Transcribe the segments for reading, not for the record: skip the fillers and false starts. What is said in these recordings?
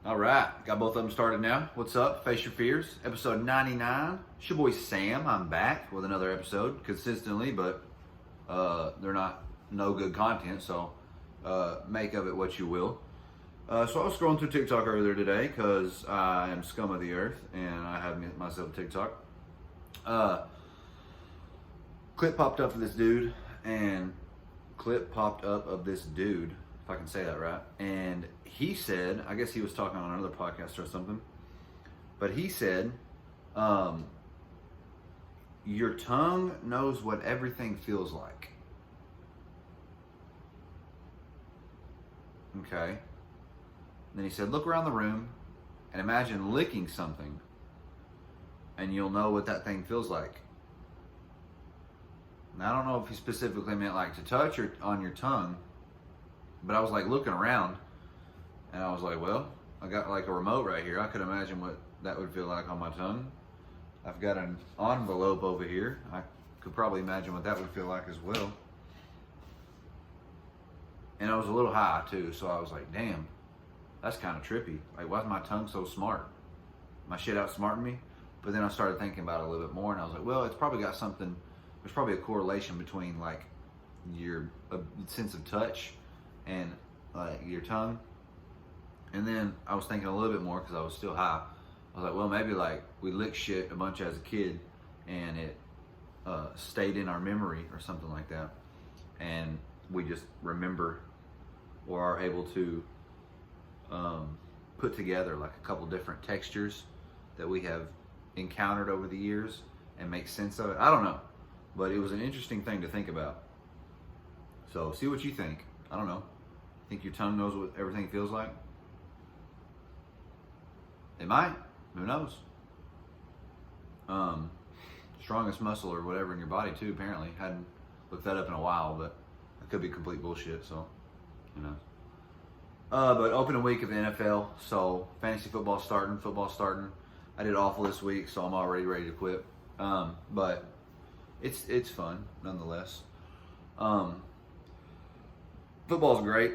All right, got both of them started now. What's up? Face Your Fears, episode 99. It's your boy Sam. I'm back with another episode consistently, but they're not no good content, so make of it what you will. So I was scrolling through TikTok earlier today because I am scum of the earth and I have myself a TikTok. Clip popped up of this dude, if I can say that right. And he said, I guess he was talking on another podcast or something, but he said, your tongue knows what everything feels like. Okay. Then he said, look around the room and imagine licking something and you'll know what that thing feels like. Now, I don't know if he specifically meant like to touch or on your tongue, but I was like looking around and I was like, well, I got like a remote right here. I could imagine what that would feel like on my tongue. I've got an envelope over here. I could probably imagine what that would feel like as well. And I was a little high too, so I was like, damn, that's kind of trippy. Like, why is my tongue so smart? My shit outsmarting me? But then I started thinking about it a little bit more and I was like, well, it's probably got something, there's probably a correlation between like your sense of touch and your tongue. And then I was thinking a little bit more because I was still high. I was like, well, maybe like we licked shit a bunch as a kid and it stayed in our memory or something like that. And we just remember or are able to put together like a couple different textures that we have encountered over the years and make sense of it. I don't know, but it was an interesting thing to think about. So see what you think. I don't know. Think your tongue knows what everything feels like? It might. Who knows? Strongest muscle or whatever in your body too, apparently. Hadn't looked that up in a while, but it could be complete bullshit, so who knows. But opening week of the NFL, so fantasy football starting. I did awful this week, so I'm already ready to quit. But it's fun nonetheless. Football's great.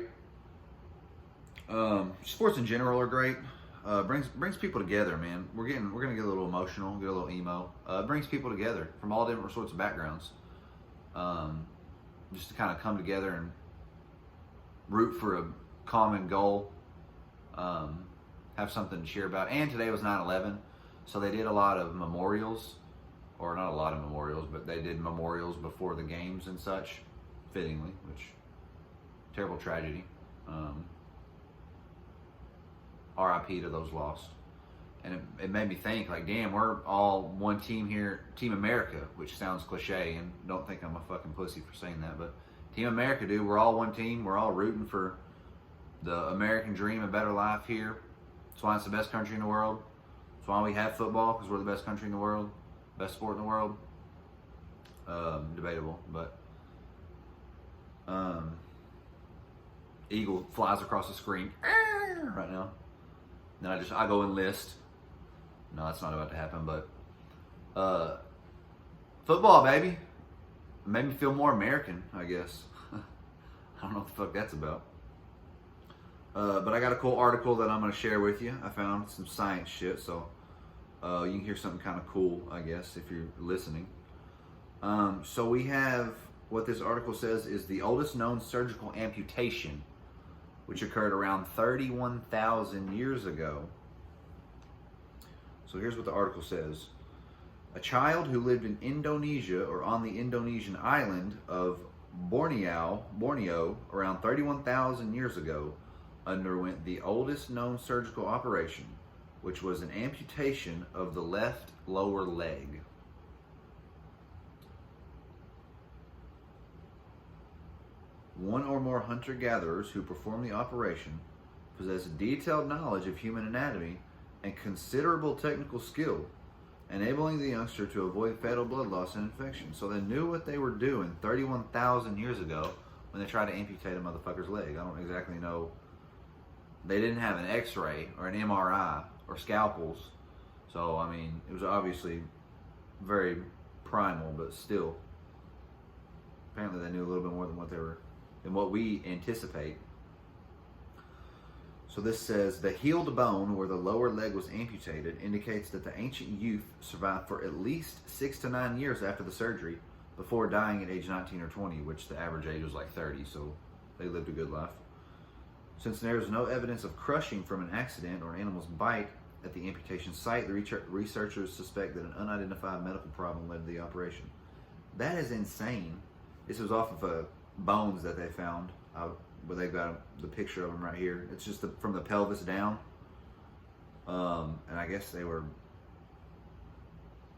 Sports in general are great. Brings people together, man. We're gonna get a little emotional, get a little emo. Brings people together from all different sorts of backgrounds. Just to kind of come together and root for a common goal. Have something to cheer about. And today was 9/11, so they did a lot of memorials, or not a lot of memorials, but they did memorials before the games and such, fittingly, which terrible tragedy. RIP to those lost. And it made me think, like, damn, we're all one team here, Team America, which sounds cliche, and don't think I'm a fucking pussy for saying that, but Team America, dude, we're all one team. We're all rooting for the American dream, a better life here. That's why it's the best country in the world. That's why we have football, because we're the best country in the world, best sport in the world. Debatable, but Eagle flies across the screen right now. Then I go enlist. No, that's not about to happen, but football, baby. It made me feel more American, I guess. I don't know what the fuck that's about. But I got a cool article that I'm going to share with you. I found some science shit, so you can hear something kind of cool, I guess, if you're listening. So we have, what this article says is the oldest known surgical amputation, which occurred around 31,000 years ago. So here's what the article says. A child who lived in Indonesia or on the Indonesian island of Borneo around 31,000 years ago underwent the oldest known surgical operation, which was an amputation of the left lower leg. One or more hunter-gatherers who performed the operation possessed detailed knowledge of human anatomy and considerable technical skill, enabling the youngster to avoid fatal blood loss and infection. So they knew what they were doing 31,000 years ago when they tried to amputate a motherfucker's leg. I don't exactly know. They didn't have an x-ray or an MRI or scalpels. So, I mean, it was obviously very primal, but still. Apparently they knew a little bit more than what we anticipate. So this says the healed bone where the lower leg was amputated indicates that the ancient youth survived for at least 6 to 9 years after the surgery before dying at age 19 or 20, which the average age was like 30, so they lived a good life. Since there is no evidence of crushing from an accident or an animal's bite at the amputation site, the researchers suspect that an unidentified medical problem led to the operation. That is insane. This was off of bones that they found, where they've got the picture of them right here. It's just from the pelvis down. And I guess they were...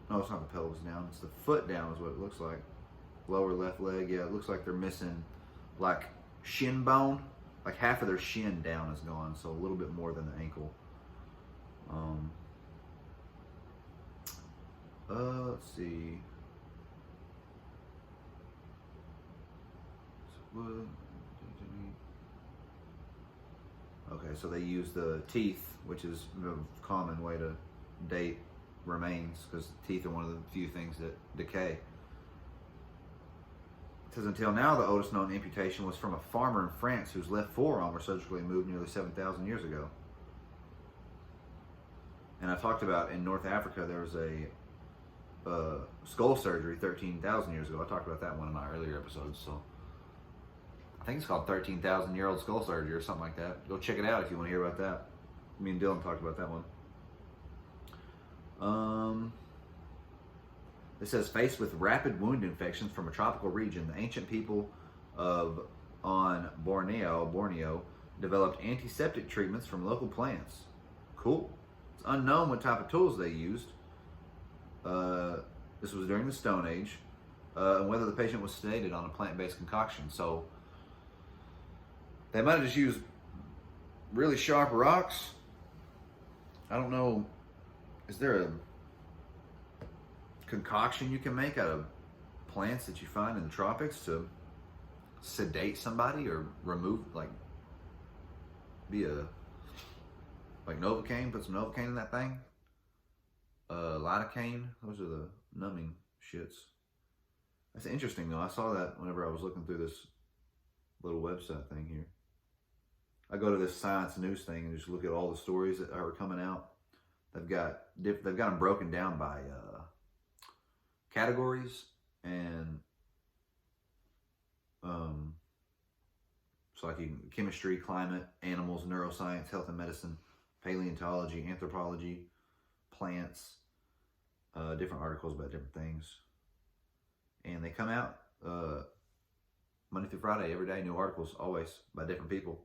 No, it's not the pelvis down. It's the foot down is what it looks like. Lower left leg. Yeah, it looks like they're missing like shin bone. Like half of their shin down is gone, so a little bit more than the ankle. Let's see. Okay, so they use the teeth, which is a common way to date remains, because teeth are one of the few things that decay. It says until now, the oldest known amputation was from a farmer in France whose left forearm was surgically moved nearly 7,000 years ago. And I talked about in North Africa, there was a skull surgery 13,000 years ago. I talked about that in one of my earlier episodes, so I think it's called 13,000-year-old skull surgery or something like that. Go check it out if you want to hear about that. Me and Dylan talked about that one. It says, faced with rapid wound infections from a tropical region, the ancient people on Borneo developed antiseptic treatments from local plants. Cool. It's unknown what type of tools they used. This was during the Stone Age, and whether the patient was sedated on a plant-based concoction. So they might have just used really sharp rocks. I don't know. Is there a concoction you can make out of plants that you find in the tropics to sedate somebody or remove, like Novocaine, put some Novocaine in that thing? Lidocaine, those are the numbing shits. That's interesting though. I saw that whenever I was looking through this little website thing here. I go to this science news thing and just look at all the stories that are coming out. They've got them broken down by categories, and so like chemistry, climate, animals, neuroscience, health and medicine, paleontology, anthropology, plants, different articles about different things, and they come out Monday through Friday, every day, new articles, always by different people.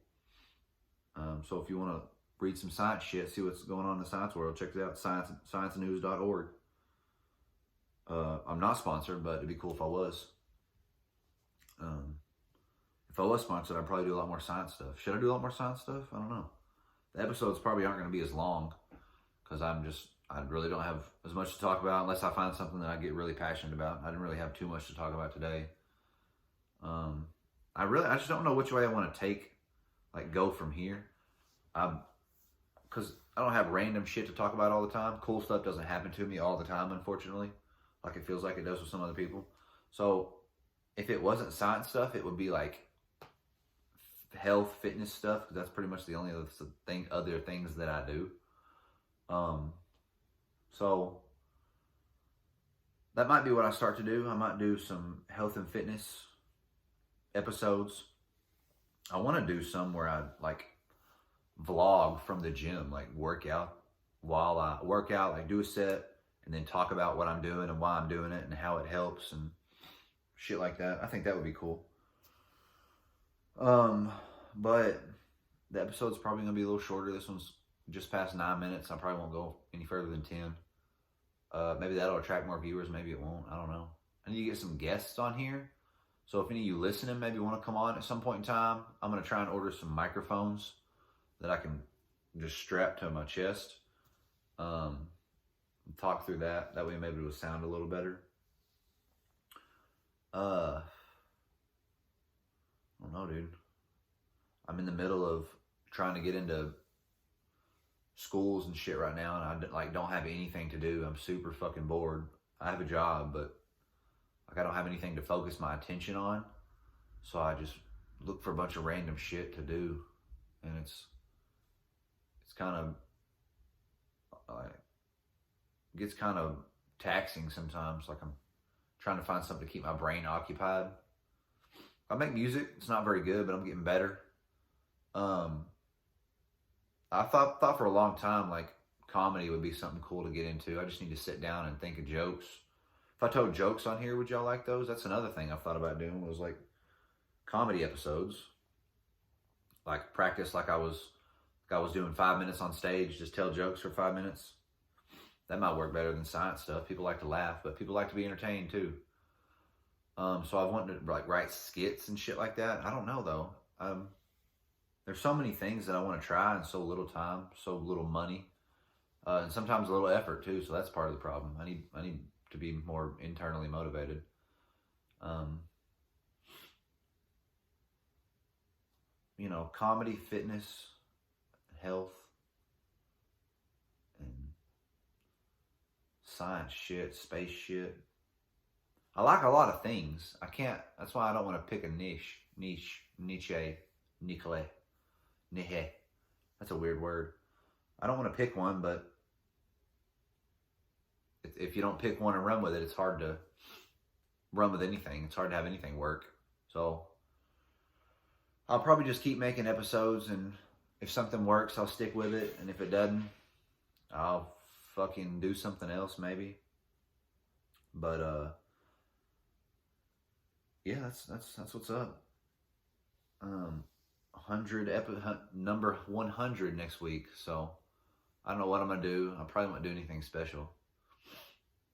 So if you want to read some science shit, see what's going on in the science world, check it out, sciencenews.org. I'm not sponsored, but it'd be cool if I was. If I was sponsored, I'd probably do a lot more science stuff. Should I do a lot more science stuff? I don't know. The episodes probably aren't going to be as long, because I really don't have as much to talk about unless I find something that I get really passionate about. I didn't really have too much to talk about today. I just don't know which way I want to go from here. Because I don't have random shit to talk about all the time. Cool stuff doesn't happen to me all the time, unfortunately. Like it feels like it does with some other people. So if it wasn't science stuff, it would be like health, fitness stuff, because that's pretty much the only other things that I do. So that might be what I start to do. I might do some health and fitness episodes. I want to do some where I vlog from the gym, work out while I work out, do a set, and then talk about what I'm doing and why I'm doing it and how it helps and shit like that. I think that would be cool. But the episode's probably going to be a little shorter. This one's just past 9 minutes. I probably won't go any further than 10. Maybe that'll attract more viewers. Maybe it won't. I don't know. I need to get some guests on here. So if any of you listening maybe want to come on at some point in time, I'm going to try and order some microphones that I can just strap to my chest. Talk through that. That way maybe it will sound a little better. I don't know, dude. I'm in the middle of trying to get into schools and shit right now, and I don't have anything to do. I'm super fucking bored. I have a job, but I don't have anything to focus my attention on. So I just look for a bunch of random shit to do, and It's kind of gets kind of taxing sometimes. Like I'm trying to find something to keep my brain occupied. I make music. It's not very good, but I'm getting better. I thought for a long time like comedy would be something cool to get into. I just need to sit down and think of jokes. If I told jokes on here, would y'all like those? That's another thing I've thought about doing was like comedy episodes. Like practice like I was doing 5 minutes on stage, just tell jokes for 5 minutes. That might work better than science stuff. People like to laugh, but people like to be entertained too. So I've wanted to like write skits and shit like that. I don't know though. There's so many things that I want to try and so little time, so little money, and sometimes a little effort too. So that's part of the problem. I need to be more internally motivated. You know, comedy, fitness, health, and science shit, space shit. I like a lot of things. I can't. That's why I don't want to pick a niche. That's a weird word. I don't want to pick one, but if you don't pick one and run with it, it's hard to run with anything. It's hard to have anything work. So I'll probably just keep making episodes, and if something works, I'll stick with it, and if it doesn't, I'll fucking do something else maybe. But yeah, that's what's up. 100 number 100 next week. So I don't know what I'm gonna do. I probably won't do anything special.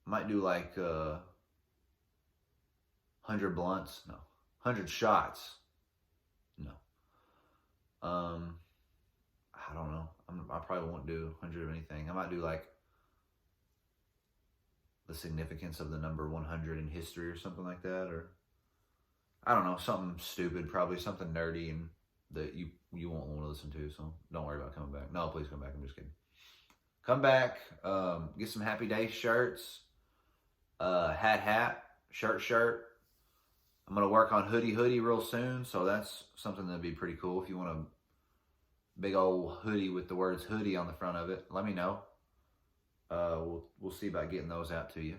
I might do like 100 blunts. No, 100 shots. No. I don't know. I probably won't do 100 of anything. I might do like the significance of the number 100 in history or something like that, or I don't know, something stupid, probably something nerdy and that you won't want to listen to, so don't worry about coming back. No, please come back. I'm just kidding. Come back, get some Happy Day shirts, hat, shirt. I'm going to work on hoodie real soon, so that's something that'd be pretty cool. If you want a big old hoodie with the words hoodie on the front of it, let me know. We'll see about getting those out to you.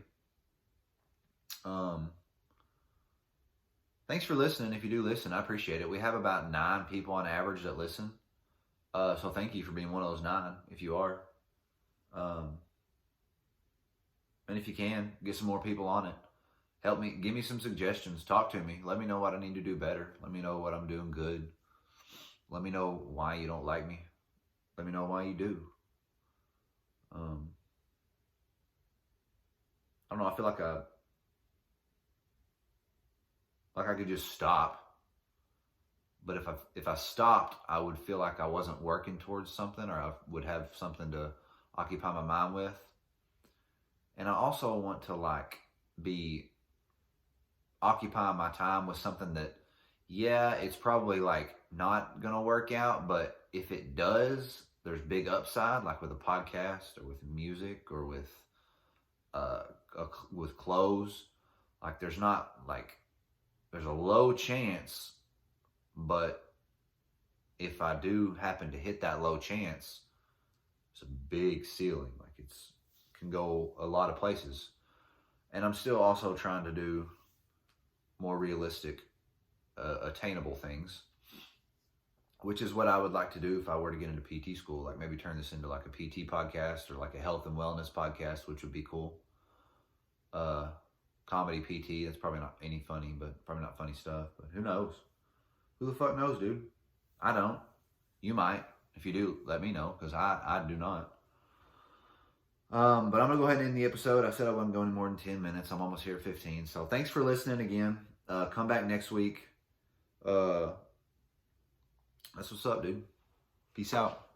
Thanks for listening. If you do listen, I appreciate it. We have about 9 people on average that listen. So thank you for being one of those 9, if you are. And if you can, get some more people on it. Help me, give me some suggestions. Talk to me. Let me know what I need to do better. Let me know what I'm doing good. Let me know why you don't like me. Let me know why you do. I don't know. I feel like I could just stop. But if I stopped, I would feel like I wasn't working towards something, or I would have something to occupy my mind with. And I also want to like be occupying my time with something that, yeah, it's probably like not gonna work out, but if it does, there's big upside, like with a podcast or with music or with clothes. Like there's a low chance, but if I do happen to hit that low chance, it's a big ceiling. Like it can go a lot of places. And I'm still also trying to do more realistic, attainable things, which is what I would like to do if I were to get into PT school. Like maybe turn this into like a PT podcast or like a health and wellness podcast, which would be cool. Comedy PT, that's probably not any funny, but probably not funny stuff, but who knows? Who the fuck knows, dude? I don't. You might. If you do, let me know, because I do not. But I'm going to go ahead and end the episode. I said I wasn't going more than 10 minutes. I'm almost here at 15. So thanks for listening again. Come back next week. That's what's up, dude. Peace out.